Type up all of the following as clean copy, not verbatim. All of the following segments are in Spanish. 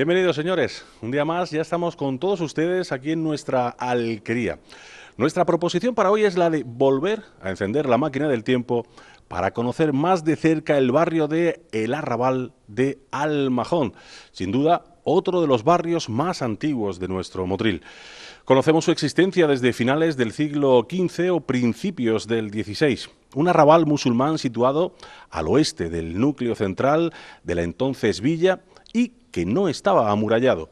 Bienvenidos, señores. Un día más, ya estamos con todos ustedes aquí en nuestra alquería. Nuestra proposición para hoy es la de volver a encender la máquina del tiempo para conocer más de cerca el barrio de El Arrabal de Almajón. Sin duda, otro de los barrios más antiguos de nuestro Motril. Conocemos su existencia desde finales del siglo XV o principios del XVI. Un arrabal musulmán situado al oeste del núcleo central de la entonces villa y que no estaba amurallado.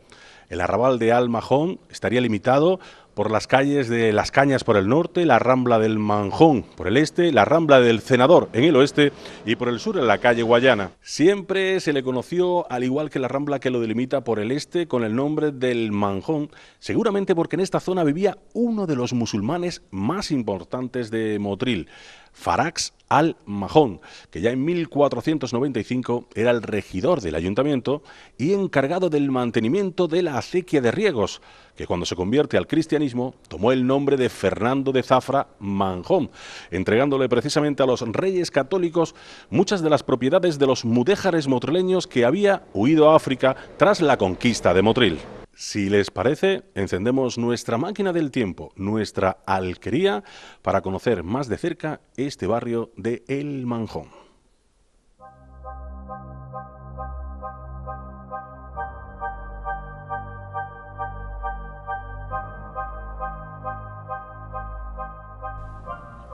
El arrabal de Almajón estaría limitado por las calles de Las Cañas por el norte, la Rambla del Manjón por el este, la Rambla del Cenador en el oeste y por el sur en la calle Guayana. Siempre se le conoció, al igual que la Rambla que lo delimita por el este, con el nombre del Manjón, seguramente porque en esta zona vivía uno de los musulmanes más importantes de Motril, Farax al-Mahón, que ya en 1495 era el regidor del ayuntamiento y encargado del mantenimiento de la acequia de riegos, que cuando se convierte al cristianismo tomó el nombre de Fernando de Zafra Manjón, entregándole precisamente a los reyes católicos muchas de las propiedades de los mudéjares motrileños que había huido a África tras la conquista de Motril. Si les parece, encendemos nuestra máquina del tiempo, nuestra alquería, para conocer más de cerca este barrio de El Manjón.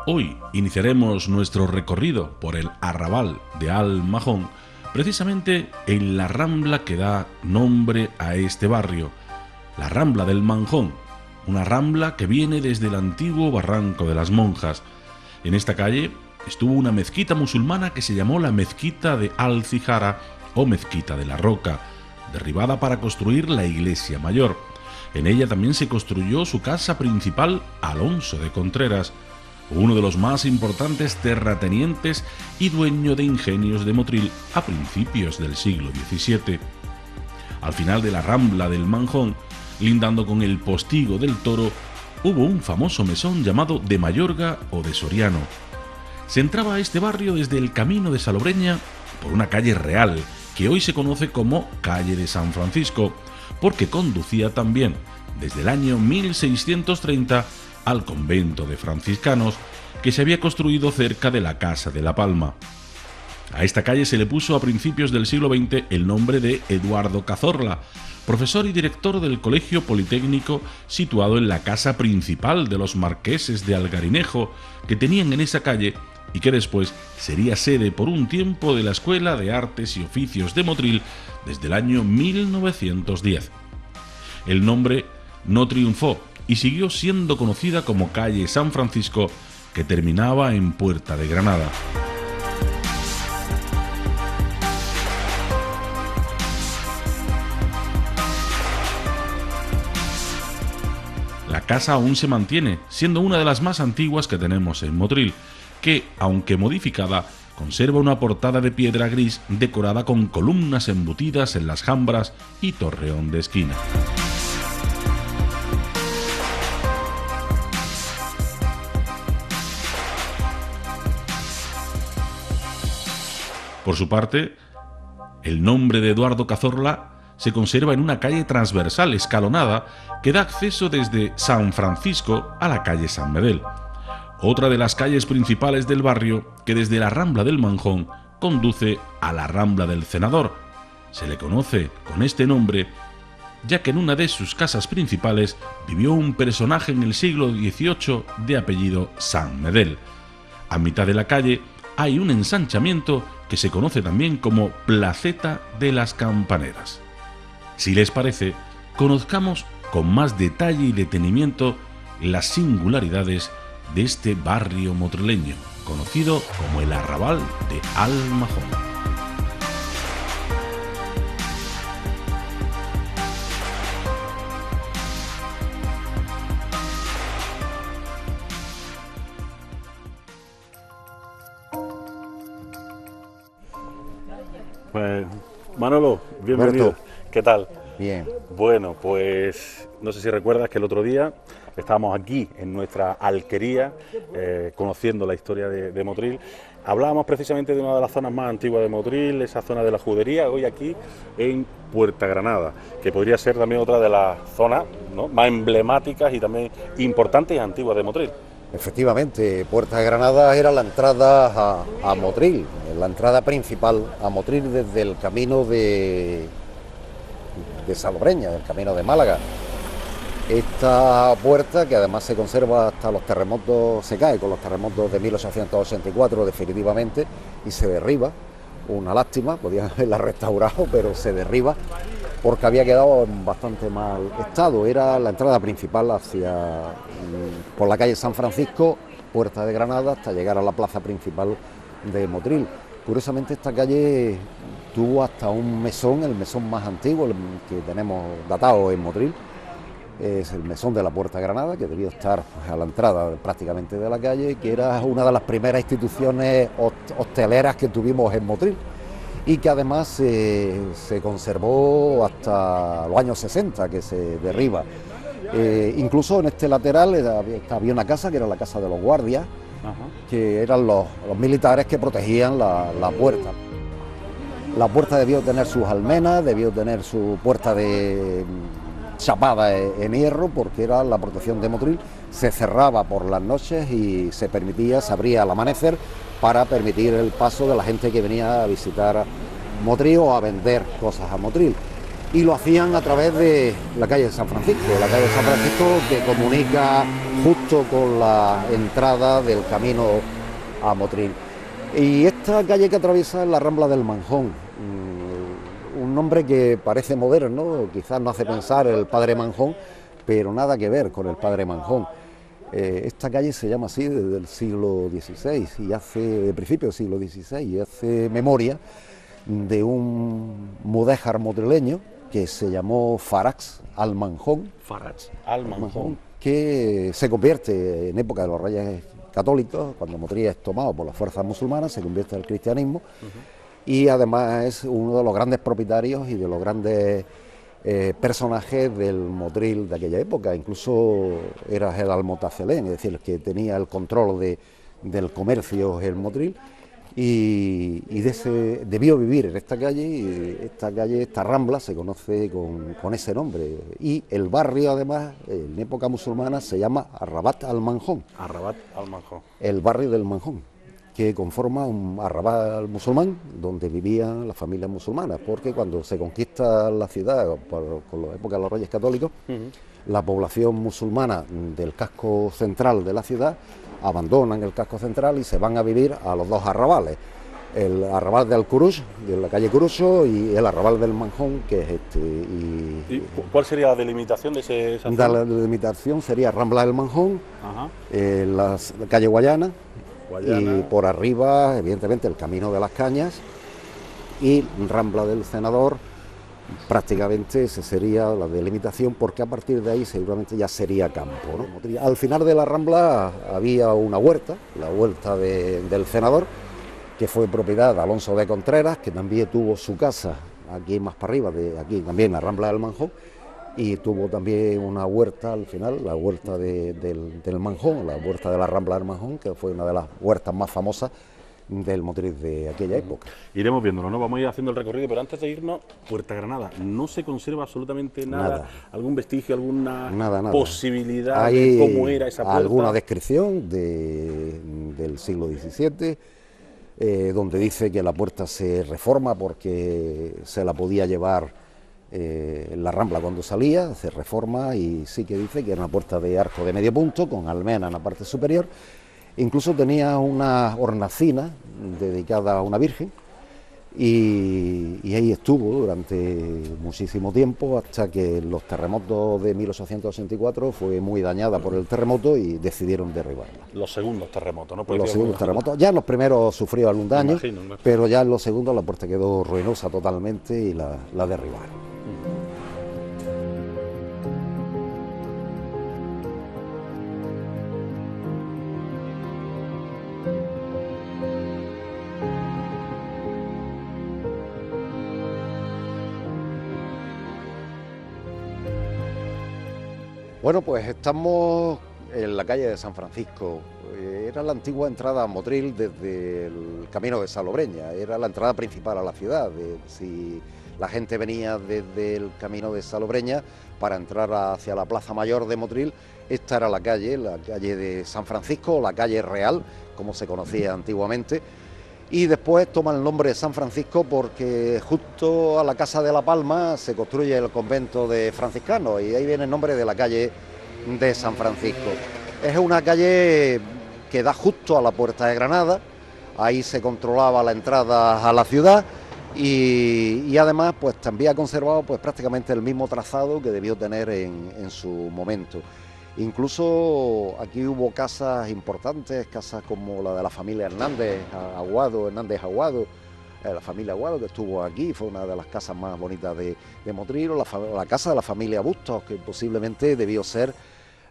Hoy iniciaremos nuestro recorrido por el Arrabal de Almajón, precisamente en la rambla que da nombre a este barrio, la Rambla del Manjón, una rambla que viene desde el antiguo Barranco de las Monjas. En esta calle estuvo una mezquita musulmana que se llamó la Mezquita de Al-Zihara o Mezquita de la Roca, derribada para construir la iglesia mayor. En ella también se construyó su casa principal, Alonso de Contreras, uno de los más importantes terratenientes y dueño de ingenios de Motril a principios del siglo XVII. Al final de la Rambla del Manjón, lindando con el Postigo del Toro, hubo un famoso mesón llamado de Mayorga o de Soriano. Se entraba a este barrio desde el camino de Salobreña por una calle real, que hoy se conoce como Calle de San Francisco, porque conducía también, desde el año 1630, al convento de franciscanos, que se había construido cerca de la Casa de la Palma. A esta calle se le puso a principios del siglo XX el nombre de Eduardo Cazorla, profesor y director del Colegio Politécnico situado en la casa principal de los marqueses de Algarinejo, que tenían en esa calle y que después sería sede por un tiempo de la Escuela de Artes y Oficios de Motril desde el año 1910. El nombre no triunfó y siguió siendo conocida como calle San Francisco, que terminaba en Puerta de Granada. La casa aún se mantiene, siendo una de las más antiguas que tenemos en Motril, que, aunque modificada, conserva una portada de piedra gris decorada con columnas embutidas en las jambras y torreón de esquina. Por su parte, el nombre de Eduardo Cazorla se conserva en una calle transversal escalonada que da acceso desde San Francisco a la calle San Medel, otra de las calles principales del barrio que desde la Rambla del Manjón conduce a la Rambla del Cenador. Se le conoce con este nombre ya que en una de sus casas principales vivió un personaje en el siglo XVIII de apellido San Medel. A mitad de la calle hay un ensanchamiento que se conoce también como Placeta de las Campaneras. Si les parece, conozcamos con más detalle y detenimiento las singularidades de este barrio motrileño, conocido como el Arrabal de Almajón. Pues, Manolo, bienvenido. Roberto. ¿Qué tal? Bien. Bueno, pues no sé si recuerdas que el otro día estábamos aquí en nuestra alquería conociendo la historia de Motril. Hablábamos precisamente de una de las zonas más antiguas de Motril, esa zona de la judería, hoy aquí en Puerta Granada, que podría ser también otra de las zonas, ¿no?, más emblemáticas y también importantes y antiguas de Motril. Efectivamente, Puerta de Granada era la entrada a Motril, la entrada principal a Motril desde el camino de Salobreña, el camino de Málaga. Esta puerta, que además se conserva hasta los terremotos, se cae con los terremotos de 1884 definitivamente y se derriba, una lástima, podían haberla restaurado, pero se derriba porque había quedado en bastante mal estado. Era la entrada principal por la calle San Francisco, Puerta de Granada, hasta llegar a la plaza principal de Motril. Curiosamente, esta calle tuvo hasta un mesón, el mesón más antiguo, el que tenemos datado en Motril. Es el mesón de la Puerta de Granada, que debió estar pues, a la entrada prácticamente de la calle, que era una de las primeras instituciones hosteleras que tuvimos en Motril y que además se conservó hasta los años 60, que se derriba. Incluso en este lateral había una casa, que era la casa de los guardias, que eran los militares que protegían la puerta. La puerta debió tener sus almenas, debió tener su puerta de chapada en hierro, porque era la protección de Motril. Se cerraba por las noches y se abría al amanecer para permitir el paso de la gente que venía a visitar Motril o a vender cosas a Motril. Y lo hacían a través de la calle de San Francisco, que comunica justo con la entrada del camino a Motril. Y esta calle que atraviesa es la Rambla del Manjón, un nombre que parece moderno, quizás no hace pensar el padre Manjón, pero nada que ver con el padre Manjón. Esta calle se llama así desde el siglo XVI, de principio del siglo XVI, y hace memoria de un mudéjar motrileño que se llamó Farax al Manjón, que se convierte en época de los Reyes Católicos, cuando Motril es tomado por las fuerzas musulmanas, se convierte al cristianismo, y además es uno de los grandes propietarios y de los grandes personajes del Motril de aquella época. Incluso era el almotacelén, es decir, el que tenía el control del comercio en Motril, y debió vivir en esta calle, y esta rambla se conoce con ese nombre, y el barrio además en época musulmana se llama Arrabat al Manjón. El barrio del Manjón, que conforma un arrabal musulmán donde vivían las familias musulmanas, porque cuando se conquista la ciudad con la época de los Reyes Católicos, la población musulmana del casco central de la ciudad abandonan el casco central y se van a vivir a los dos arrabales, el arrabal de Al-Kurush, de la calle Curucho, y el arrabal del Manjón, que es este. ¿Y cuál sería la delimitación de esa zona? La delimitación sería Rambla del Manjón, la calle Guayana, y por arriba, evidentemente, el Camino de las Cañas y Rambla del Senador. Prácticamente esa sería la delimitación, porque a partir de ahí seguramente ya sería campo, ¿no? Al final de la Rambla había una huerta, la huerta del Senador, que fue propiedad de Alonso de Contreras, que también tuvo su casa aquí más para arriba, aquí también la Rambla del Manjón, y tuvo también una huerta al final, la huerta del Manjón, la huerta de la Rambla del Manjón, que fue una de las huertas más famosas del Motril de aquella época. Iremos viéndolo, ¿no? Vamos a ir haciendo el recorrido, pero antes de irnos, Puerta Granada, no se conserva absolutamente nada. ¿Algún vestigio, alguna posibilidad de cómo era esa puerta? Alguna descripción del siglo XVII, donde dice que la puerta se reforma porque se la podía llevar en la Rambla cuando salía, se reforma, y sí que dice que era una puerta de arco de medio punto, con almena en la parte superior. Incluso tenía una hornacina dedicada a una virgen, y ahí estuvo durante muchísimo tiempo, hasta que los terremotos de 1884 fue muy dañada por el terremoto y decidieron derribarla. Los segundos terremotos, ¿no? Los segundos terremotos. Ya en los primeros sufrió algún daño, pero ya en los segundos la puerta quedó ruinosa totalmente y la derribaron. Bueno, pues estamos en la calle de San Francisco. Era la antigua entrada a Motril desde el camino de Salobreña, era la entrada principal a la ciudad. Si la gente venía desde el camino de Salobreña para entrar hacia la Plaza Mayor de Motril, esta era la calle de San Francisco, o la calle Real, como se conocía antiguamente. Y después toma el nombre de San Francisco porque justo a la Casa de la Palma se construye el convento de franciscanos y ahí viene el nombre de la calle de San Francisco. Es una calle que da justo a la Puerta de Granada, ahí se controlaba la entrada a la ciudad y además pues también ha conservado pues prácticamente el mismo trazado que debió tener en su momento. Incluso aquí hubo casas importantes, casas como la de la familia Hernández Aguado, la familia Aguado que estuvo aquí, fue una de las casas más bonitas de Motril, o la casa de la familia Bustos, que posiblemente debió ser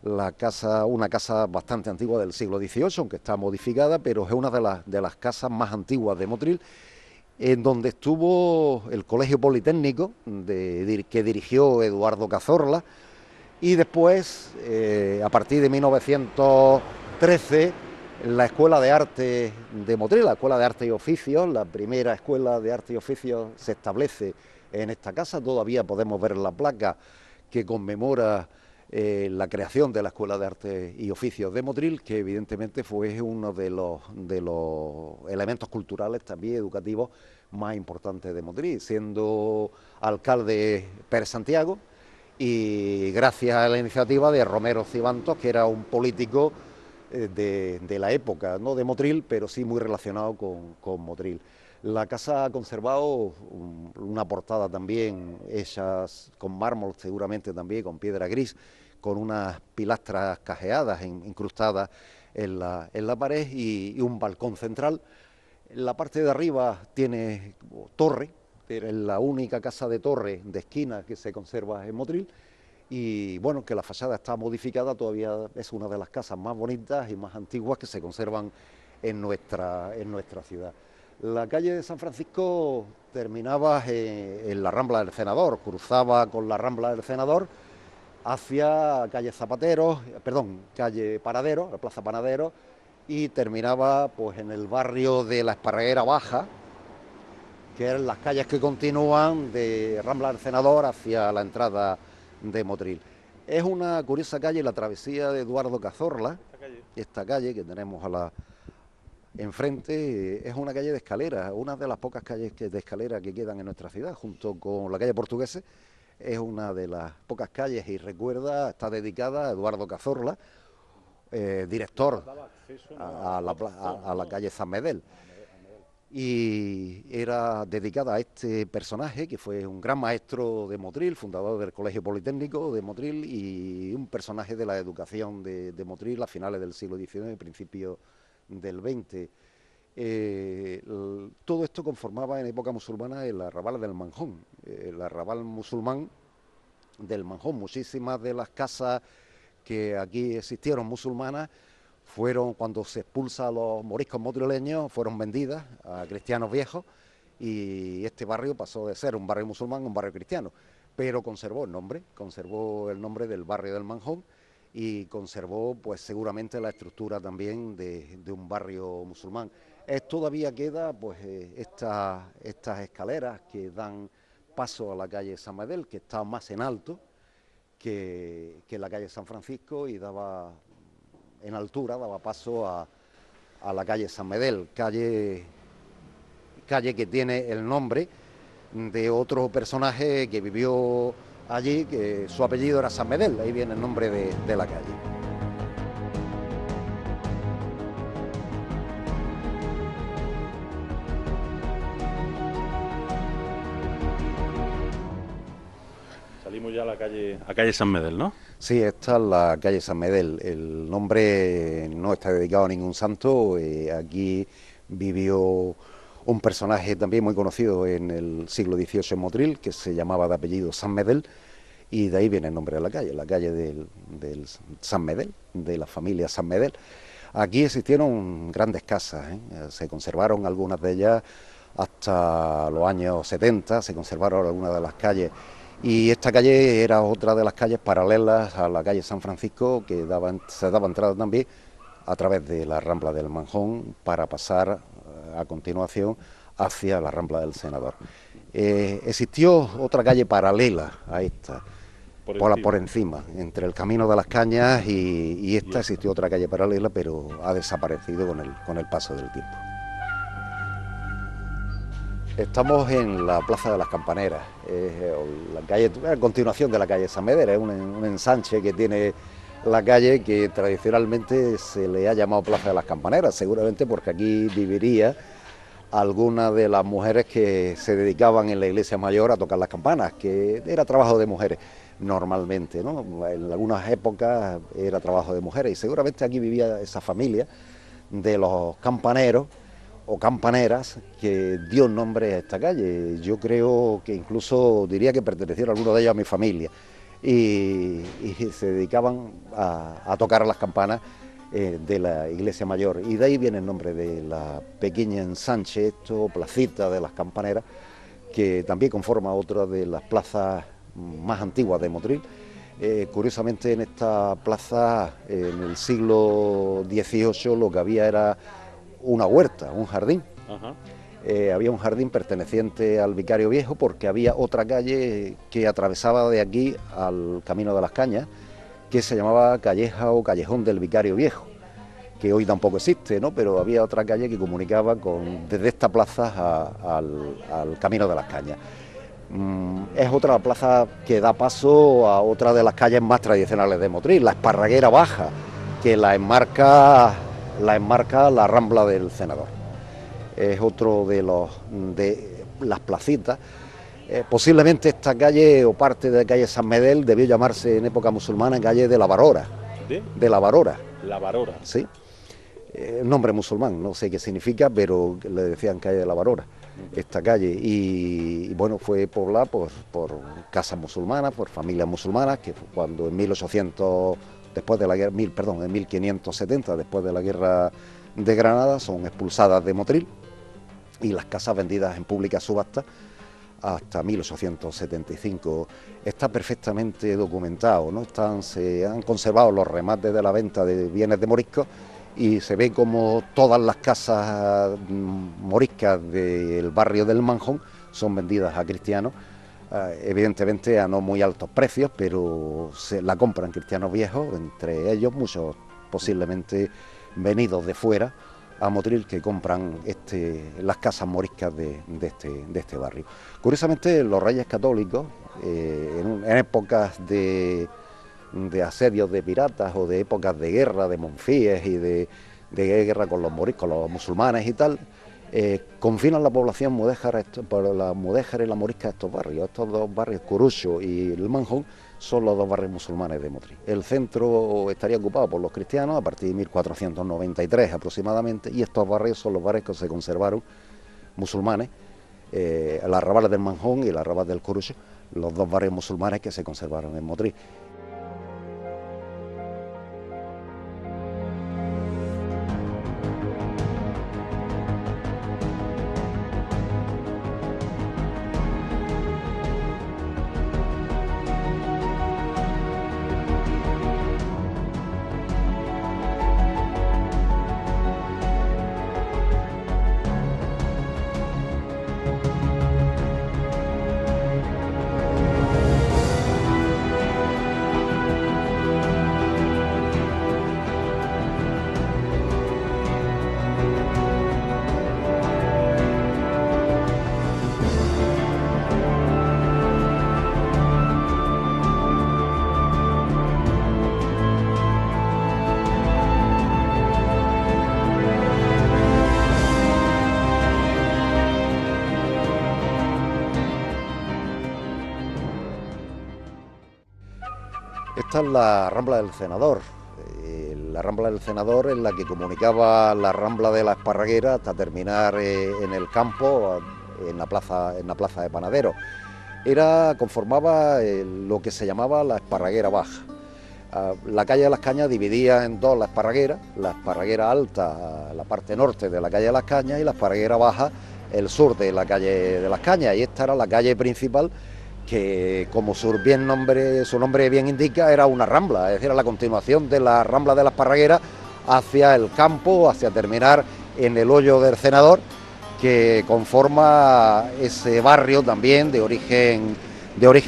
una casa bastante antigua del siglo XVIII, aunque está modificada, pero es una de las casas más antiguas de Motril, en donde estuvo el Colegio Politécnico que dirigió Eduardo Cazorla. Y después, a partir de 1913, la Escuela de Arte de Motril, la Escuela de Arte y Oficios, la primera Escuela de Arte y Oficios se establece en esta casa. Todavía podemos ver la placa que conmemora la creación de la Escuela de Arte y Oficios de Motril, que evidentemente fue uno de los elementos culturales también educativos más importantes de Motril, siendo alcalde Pérez Santiago, y gracias a la iniciativa de Romero Cibantos, que era un político de la época, no de Motril, pero sí muy relacionado con Motril. La casa ha conservado una portada también hecha con mármol, seguramente también con piedra gris, con unas pilastras cajeadas incrustadas en la pared y un balcón central. En la parte de arriba tiene torre. Es la única casa de torre de esquina que se conserva en Motril y bueno, que la fachada está modificada, todavía es una de las casas más bonitas y más antiguas que se conservan en nuestra ciudad. La calle de San Francisco terminaba en la Rambla del Senador, cruzaba con la Rambla del Senador hacia calle Paradero, la Plaza Panadero, y terminaba pues en el barrio de la Esparraguera Baja, que eran las calles que continúan de Rambla del Senador hacia la entrada de Motril. Es una curiosa calle, la travesía de Eduardo Cazorla, esta calle que tenemos enfrente, es una calle de escalera, una de las pocas calles de escalera que quedan en nuestra ciudad, junto con la calle Portuguesa. Es una de las pocas calles y está dedicada a Eduardo Cazorla, director a la calle San Medel. Y era dedicada a este personaje que fue un gran maestro de Motril, fundador del Colegio Politécnico de Motril y un personaje de la educación de Motril a finales del siglo XIX y principios del XX. Todo esto conformaba en época musulmana el arrabal del Manjón, el arrabal musulmán del Manjón. Muchísimas de las casas que aquí existieron musulmanas fueron, cuando se expulsa a los moriscos motrileños, fueron vendidas a cristianos viejos y este barrio pasó de ser un barrio musulmán a un barrio cristiano, pero conservó el nombre del barrio del Manjón y conservó pues seguramente la estructura también de un barrio musulmán. Todavía queda pues estas escaleras que dan paso a la calle San Medel, que está más en alto que la calle San Francisco y daba paso a la calle San Medel, calle que tiene el nombre de otro personaje que vivió allí, que su apellido era San Medel, ahí viene el nombre de la calle. Salimos ya a calle San Medel, ¿no? Sí, esta es la calle San Medel. El nombre no está dedicado a ningún santo. Aquí vivió un personaje también muy conocido en el siglo XVIII en Motril, que se llamaba de apellido San Medel, y de ahí viene el nombre de la calle del San Medel, de la familia San Medel. Aquí existieron grandes casas, se conservaron algunas de ellas hasta los años 70, se conservaron algunas de las calles Y esta calle era otra de las calles paralelas a la calle San Francisco, que se daba entrada también a través de la Rambla del Manjón para pasar a continuación hacia la Rambla del Senador. Existió otra calle paralela a esta, por encima, entre el Camino de las Cañas y esta existió otra calle paralela, pero ha desaparecido con el paso del tiempo. Estamos en la Plaza de las Campaneras, la calle, a continuación de la calle San Meder, es un ensanche que tiene la calle que tradicionalmente se le ha llamado Plaza de las Campaneras, seguramente porque aquí viviría algunas de las mujeres que se dedicaban en la iglesia mayor a tocar las campanas, que era trabajo de mujeres normalmente, ¿no? En algunas épocas era trabajo de mujeres y seguramente aquí vivía esa familia de los campaneros o campaneras que dio nombre a esta calle. Yo creo que incluso diría que pertenecieron algunos de ellos a mi familia y se dedicaban a tocar las campanas de la iglesia mayor, y de ahí viene el nombre de la pequeña ensanche, placita de las campaneras, que también conforma otra de las plazas más antiguas de Motril. Curiosamente, en esta plaza, en el siglo XVIII, lo que había era una huerta, un jardín. Había un jardín perteneciente al Vicario Viejo, porque había otra calle que atravesaba de aquí al Camino de las Cañas, que se llamaba Calleja o Callejón del Vicario Viejo, que hoy tampoco existe, ¿no? Pero había otra calle que comunicaba desde esta plaza al Camino de las Cañas. Es otra plaza que da paso a otra de las calles más tradicionales de Motril, la Esparraguera Baja, que la enmarca la Rambla del Senador. Es otro de las placitas. Posiblemente esta calle o parte de la calle San Medel debió llamarse en época musulmana calle de la Barora. ¿De la Barora? La Barora. Sí. Nombre musulmán, no sé qué significa, pero le decían calle de la Barora, esta calle. Y bueno, fue poblada por casas musulmanas, por familias musulmanas, que cuando en 1800, en 1570, después de la guerra de Granada, son expulsadas de Motril y las casas vendidas en pública subasta hasta 1875. Está perfectamente documentado, ¿no? Se han conservado los remates de la venta de bienes de moriscos y se ve como todas las casas moriscas del barrio del Manjón son vendidas a cristianos, evidentemente a no muy altos precios, pero la compran cristianos viejos, entre ellos muchos posiblemente venidos de fuera a Motril, que compran las casas moriscas de este barrio. Curiosamente, los reyes católicos, en épocas de asedios de piratas o de épocas de guerra, de Monfíes y de guerra con los moriscos, los musulmanes y tal, confinan la población mudéjara, la mudéjara y la morisca de estos barrios. Estos dos barrios, Curucho y el Manjón, son los dos barrios musulmanes de Motril. El centro estaría ocupado por los cristianos a partir de 1493 aproximadamente, y estos barrios son los barrios que se conservaron musulmanes, el arrabal del Manjón y el arrabal del Curucho, los dos barrios musulmanes que se conservaron en Motril. Esta es la Rambla del Senador. La Rambla del Senador es la que comunicaba la Rambla de la Esparraguera hasta terminar en el campo, en la plaza de Panadero. Conformaba lo que se llamaba la Esparraguera Baja. La calle de las Cañas dividía en dos la Esparraguera Alta, la parte norte de la calle de las Cañas, y la Esparraguera Baja, el sur de la calle de las Cañas, y esta era la calle principal que como su nombre bien indica, era una rambla, es decir, a la continuación de la rambla de la Esparraguera hacia el campo, hacia terminar en el hoyo del Cenador, que conforma ese barrio también de origen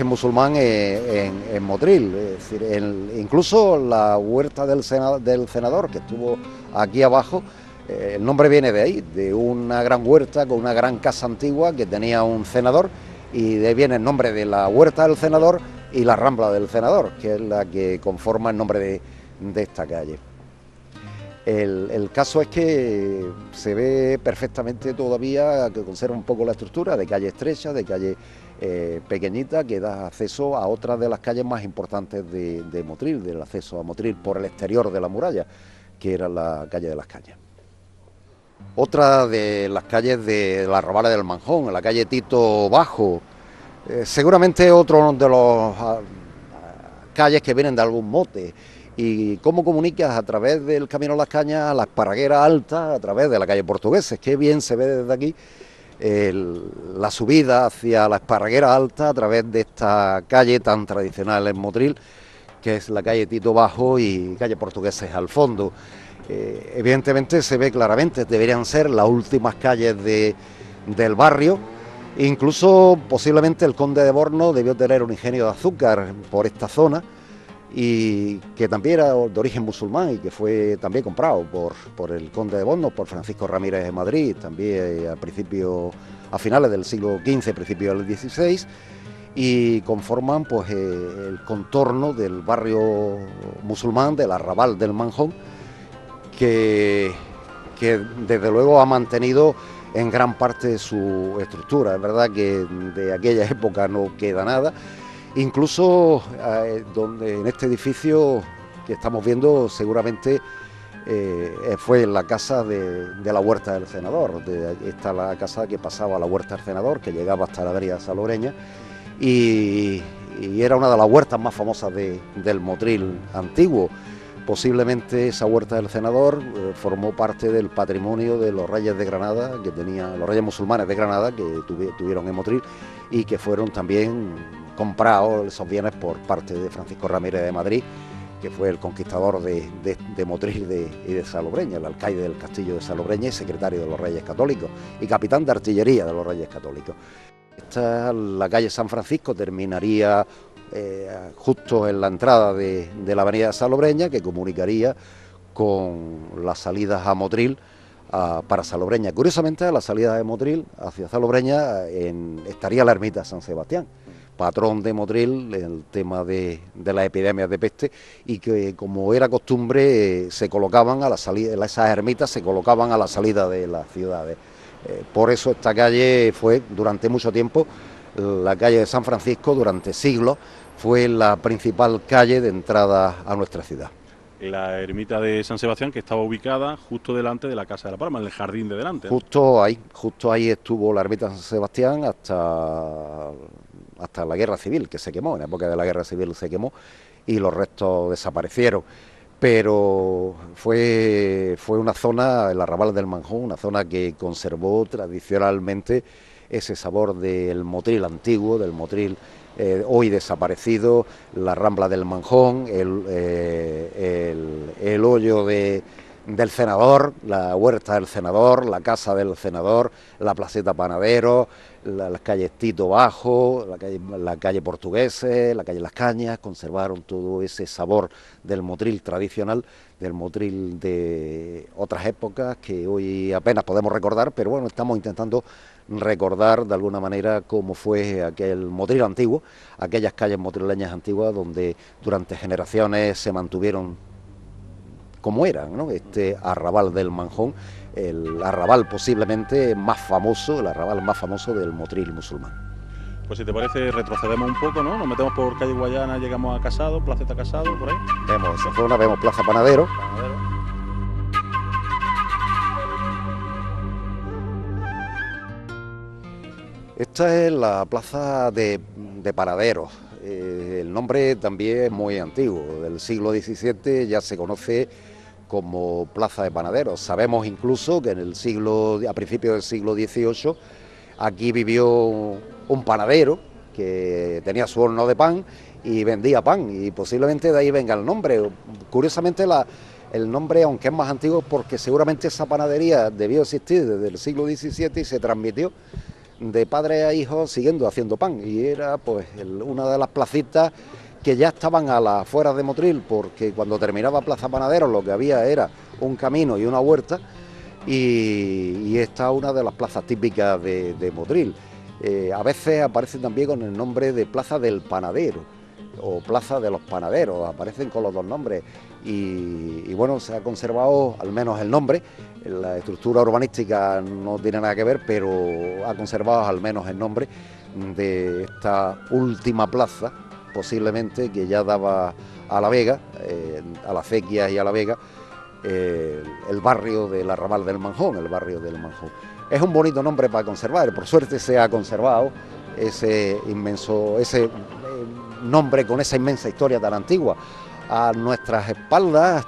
musulmán en Motril. Es decir, incluso la huerta del Cenador, que estuvo aquí abajo, el nombre viene de ahí, de una gran huerta con una gran casa antigua que tenía un cenador, y de ahí viene el nombre de la huerta del Cenador y la rambla del Cenador, que es la que conforma el nombre de esta calle. El caso es que se ve perfectamente todavía que conserva un poco la estructura de calle estrecha, de calle pequeñita, que da acceso a otra de las calles más importantes de Motril, del acceso a Motril por el exterior de la muralla, que era la calle de las Cañas. Otra de las calles de la Arrabal del Manjón, la calle Tito Bajo, seguramente otro de los calles que vienen de algún mote. ¿Y cómo comunicas a través del Camino a las Cañas a la Esparraguera Alta, a través de la calle Portugueses? Qué bien se ve desde aquí la subida hacia la Esparraguera Alta a través de esta calle tan tradicional en Motril, que es la calle Tito Bajo y calle Portugueses al fondo. Evidentemente se ve claramente, deberían ser las últimas calles del barrio. Incluso posiblemente el conde de Borno debió tener un ingenio de azúcar por esta zona, y que también era de origen musulmán y que fue también comprado por el conde de Borno, por Francisco Ramírez de Madrid, también a finales del siglo XV, principios del XVI, y conforman pues el contorno del barrio musulmán del Arrabal del Manjón, que desde luego ha mantenido en gran parte su estructura. Es verdad que de aquella época no queda nada. Incluso donde en este edificio que estamos viendo seguramente fue la casa de la Huerta del Cenador. Esta la casa que pasaba a la Huerta del Cenador, que llegaba hasta la avenida Salobreña, y era una de las huertas más famosas del Motril antiguo. Posiblemente esa Huerta del Cenador formó parte del patrimonio de los reyes de Granada, que tenían los reyes musulmanes de Granada, que tuvieron en Motril, y que fueron también comprados esos bienes por parte de Francisco Ramírez de Madrid, que fue el conquistador de Motril y de Salobreña, el alcaide del castillo de Salobreña y secretario de los Reyes Católicos y capitán de artillería de los Reyes Católicos. La calle San Francisco terminaría justo en la entrada de la avenida Salobreña, que comunicaría con las salidas a Motril para Salobreña. Curiosamente, a la salida de Motril hacia Salobreña estaría la ermita San Sebastián, patrón de Motril en el tema de las epidemias de peste, y que, como era costumbre, se colocaban a la salida, esas ermitas se colocaban a la salida de las ciudades. Por eso esta calle fue durante mucho tiempo, la calle de San Francisco, durante siglos, fue la principal calle de entrada a nuestra ciudad. La ermita de San Sebastián, que estaba ubicada justo delante de la Casa de la Palma, en el jardín de delante, ¿no? Justo ahí estuvo la ermita de San Sebastián hasta la Guerra Civil, que se quemó. En la época de la Guerra Civil se quemó y los restos desaparecieron. Pero fue una zona, el Arrabal del Manjón, una zona que conservó tradicionalmente ese sabor del Motril antiguo, del Motril hoy desaparecido, la Rambla del Manjón, el hoyo del Cenador, la Huerta del Cenador, la Casa del Cenador, la Placeta Panadero, las calles Tito Bajo, la calle Portugueses, la calle Las Cañas. Conservaron todo ese sabor del Motril tradicional, del Motril de otras épocas que hoy apenas podemos recordar, pero bueno, estamos intentando recordar de alguna manera cómo fue aquel Motril antiguo, aquellas calles motrileñas antiguas donde durante generaciones se mantuvieron como eran, ¿no? Este Arrabal del Manjón, el arrabal posiblemente más famoso, el arrabal más famoso del Motril musulmán. Pues si te parece, retrocedemos un poco, ¿no? Nos metemos por calle Guayana, llegamos a Casado, Placeta Casado, por ahí. Vemos esa zona, vemos Plaza Panadero. Esta es la plaza de Panaderos. El nombre también es muy antiguo, del siglo XVII ya se conoce como Plaza de Panaderos. Sabemos incluso que a principios del siglo XVIII aquí vivió un panadero que tenía su horno de pan y vendía pan, y posiblemente de ahí venga el nombre. Curiosamente el nombre, aunque es más antiguo, porque seguramente esa panadería debió existir desde el siglo XVII y se transmitió de padre a hijo siguiendo haciendo pan, y era pues una de las placitas que ya estaban a las afueras de Motril, porque cuando terminaba Plaza Panaderos lo que había era un camino y una huerta, y esta es una de las plazas típicas de Motril. A veces aparece también con el nombre de Plaza del Panadero o Plaza de los Panaderos, aparecen con los dos nombres, y bueno, se ha conservado al menos el nombre. La estructura urbanística no tiene nada que ver, pero ha conservado al menos el nombre de esta última plaza, posiblemente, que ya daba a La Vega, a la Acequia y a La Vega, el barrio del Arrabal del Manjón, el barrio del Manjón. Es un bonito nombre para conservar, por suerte se ha conservado ese nombre con esa inmensa historia tan antigua. A nuestras espaldas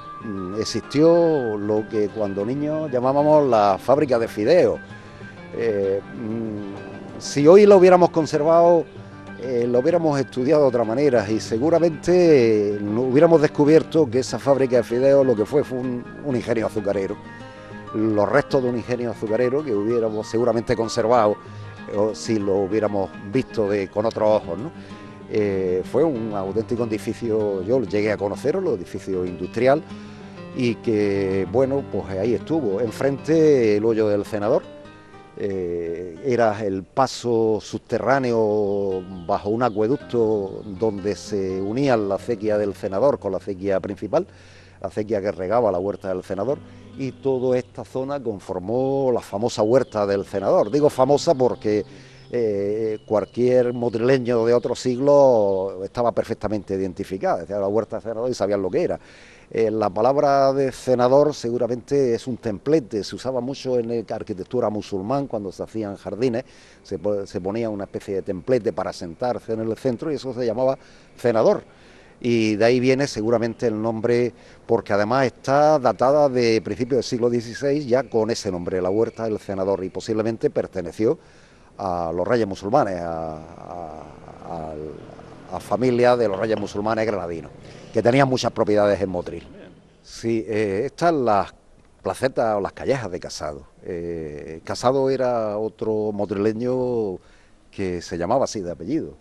existió lo que cuando niños llamábamos la fábrica de fideos. Si hoy lo hubiéramos conservado, lo hubiéramos estudiado de otra manera, y seguramente hubiéramos descubierto que esa fábrica de fideos lo que fue un ingenio azucarero. Los restos de un ingenio azucarero que hubiéramos seguramente conservado si lo hubiéramos visto con otros ojos, ¿no? Fue un auténtico edificio, yo llegué a conocerlo, edificio industrial, y que, bueno, pues ahí estuvo. Enfrente el hoyo del Cenador, era el paso subterráneo bajo un acueducto donde se unía la acequia del Cenador con la acequia principal, la acequia que regaba la huerta del Cenador, y toda esta zona conformó la famosa huerta del Cenador. Digo famosa porque cualquier motrileño de otro siglo estaba perfectamente identificada, decía la huerta del Cenador y sabían lo que era. La palabra de cenador seguramente es un templete, se usaba mucho en la arquitectura musulmán cuando se hacían jardines, se ponía una especie de templete para sentarse en el centro y eso se llamaba cenador. Y de ahí viene seguramente el nombre, porque además está datada de principios del siglo XVI ya con ese nombre, la huerta del Cenador, y posiblemente perteneció a los reyes musulmanes, a familia de los reyes musulmanes granadinos, que tenían muchas propiedades en Motril. Sí, están las placetas o las callejas de Casado. Casado era otro motrileño que se llamaba así de apellido.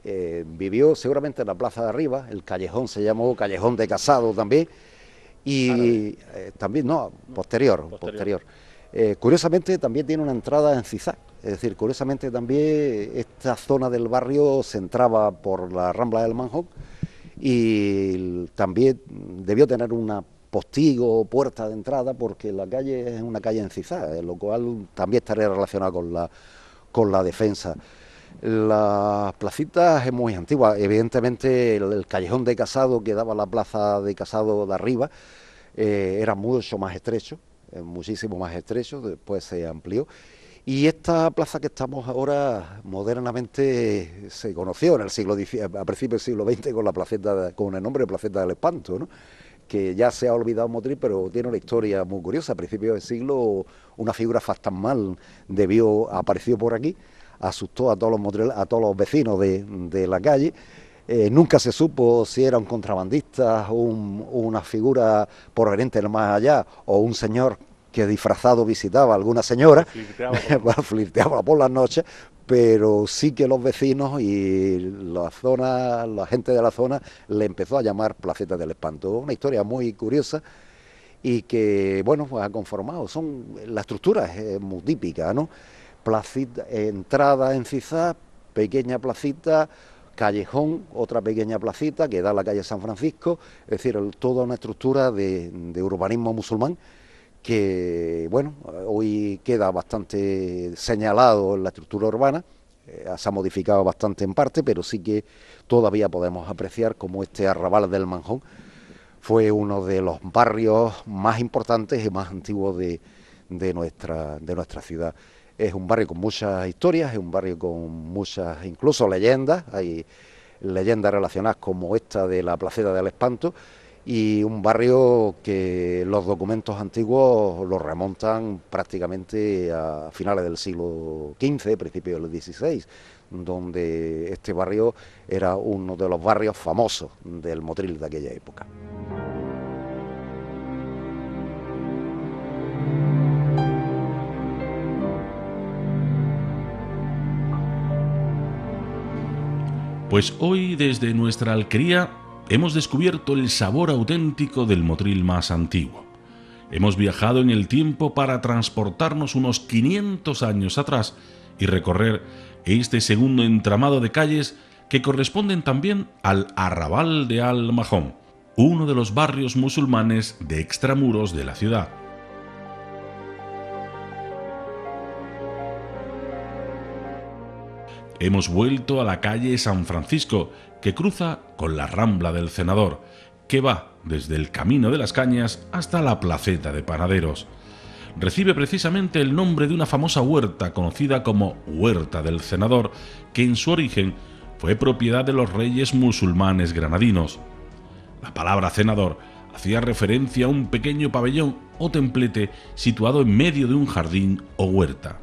Vivió seguramente en la plaza de arriba, el callejón se llamó Callejón de Casado también, y también, no, posterior. Curiosamente también tiene una entrada en zigzag, es decir, curiosamente también esta zona del barrio se entraba por la Rambla del Manjón, y también debió tener una postigo o puerta de entrada porque la calle es una calle en zigzag, lo cual también estaría relacionado con la defensa. Las placitas es muy antigua, evidentemente el callejón de Casado que daba a la plaza de Casado de arriba era mucho más estrecho, muchísimo más estrecho, después se amplió, y esta plaza que estamos ahora modernamente se conoció en el siglo XIX, a principios del siglo XX con la placeta, con el nombre de Placeta del Espanto, ¿no?, que ya se ha olvidado Motril, pero tiene una historia muy curiosa. A principios del siglo una figura fantasmal apareció por aquí, asustó a todos los vecinos de la calle. Nunca se supo si era un contrabandista, una figura proveniente del más allá, o un señor que disfrazado visitaba a alguna señora, flirteaba por las noches, pero sí que los vecinos y la gente de la zona le empezó a llamar Placeta del Espanto. Una historia muy curiosa y que, bueno, pues ha conformado. La estructura es muy típica, ¿no? Placita, entrada en zigzag, pequeña placita, callejón, otra pequeña placita que da a la calle San Francisco, es decir, toda una estructura de urbanismo musulmán que, bueno, hoy queda bastante señalado en la estructura urbana, se ha modificado bastante en parte, pero sí que todavía podemos apreciar como este Arrabal del Manjón fue uno de los barrios más importantes y más antiguos de nuestra ciudad. Es un barrio con muchas historias, es un barrio con muchas, incluso leyendas, hay leyendas relacionadas como esta de la Placeta del Espanto, y un barrio que los documentos antiguos lo remontan prácticamente a finales del siglo XV, principios del XVI, donde este barrio era uno de los barrios famosos del Motril de aquella época. Pues hoy desde nuestra alquería hemos descubierto el sabor auténtico del Motril más antiguo. Hemos viajado en el tiempo para transportarnos unos 500 años atrás y recorrer este segundo entramado de calles que corresponden también al Arrabal de Al Mahón, uno de los barrios musulmanes de extramuros de la ciudad. Hemos vuelto a la calle San Francisco, que cruza con la Rambla del Cenador, que va desde el Camino de las Cañas hasta la Placeta de Panaderos. Recibe precisamente el nombre de una famosa huerta conocida como Huerta del Cenador, que en su origen fue propiedad de los reyes musulmanes granadinos. La palabra cenador hacía referencia a un pequeño pabellón o templete situado en medio de un jardín o huerta.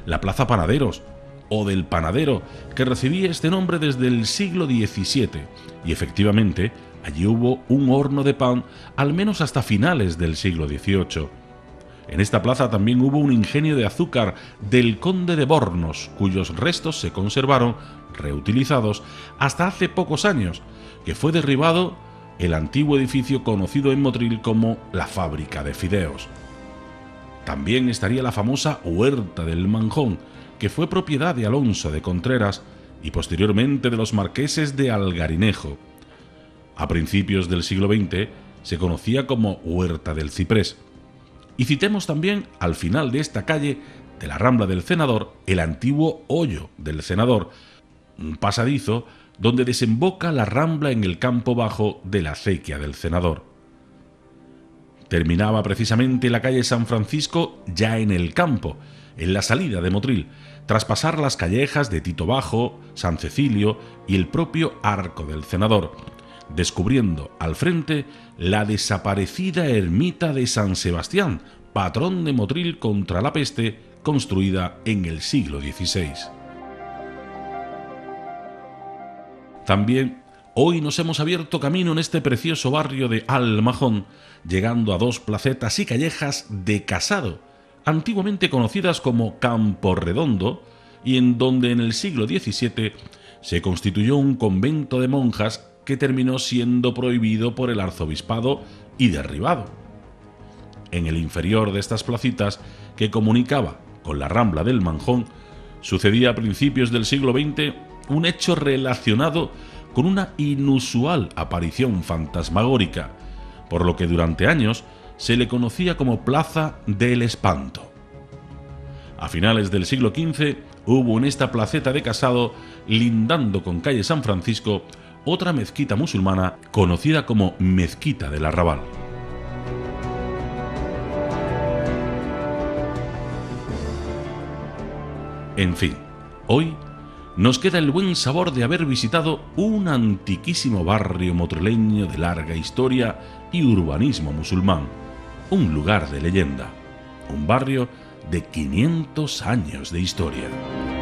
La Plaza Panaderos, o del panadero, que recibía este nombre desde el siglo XVII, y efectivamente allí hubo un horno de pan al menos hasta finales del siglo XVIII. En esta plaza también hubo un ingenio de azúcar del conde de Bornos, cuyos restos se conservaron, reutilizados, hasta hace pocos años, que fue derribado el antiguo edificio conocido en Motril como la fábrica de fideos. También estaría la famosa Huerta del Manjón, que fue propiedad de Alonso de Contreras y posteriormente de los marqueses de Algarinejo. A principios del siglo XX se conocía como Huerta del Ciprés. Y citemos también, al final de esta calle de la Rambla del Cenador, el antiguo Hoyo del Cenador, un pasadizo donde desemboca la Rambla en el campo bajo de la acequia del Cenador. Terminaba precisamente la calle San Francisco ya en el campo, en la salida de Motril, tras pasar las callejas de Tito Bajo, San Cecilio y el propio Arco del Cenador, descubriendo al frente la desaparecida ermita de San Sebastián, patrón de Motril contra la peste, construida en el siglo XVI. También hoy nos hemos abierto camino en este precioso barrio de Al Mahón, llegando a dos placetas y callejas de Casado, antiguamente conocidas como Campo Redondo, y en donde en el siglo XVII se constituyó un convento de monjas que terminó siendo prohibido por el arzobispado y derribado. En el inferior de estas placitas, que comunicaba con la Rambla del Manjón, sucedía a principios del siglo XX un hecho relacionado con una inusual aparición fantasmagórica, por lo que durante años se le conocía como Plaza del Espanto. A finales del siglo XV hubo en esta placeta de Casado, lindando con calle San Francisco, otra mezquita musulmana conocida como Mezquita del Arrabal. En fin, hoy nos queda el buen sabor de haber visitado un antiquísimo barrio motrileño de larga historia y urbanismo musulmán, un lugar de leyenda, un barrio de 500 años de historia.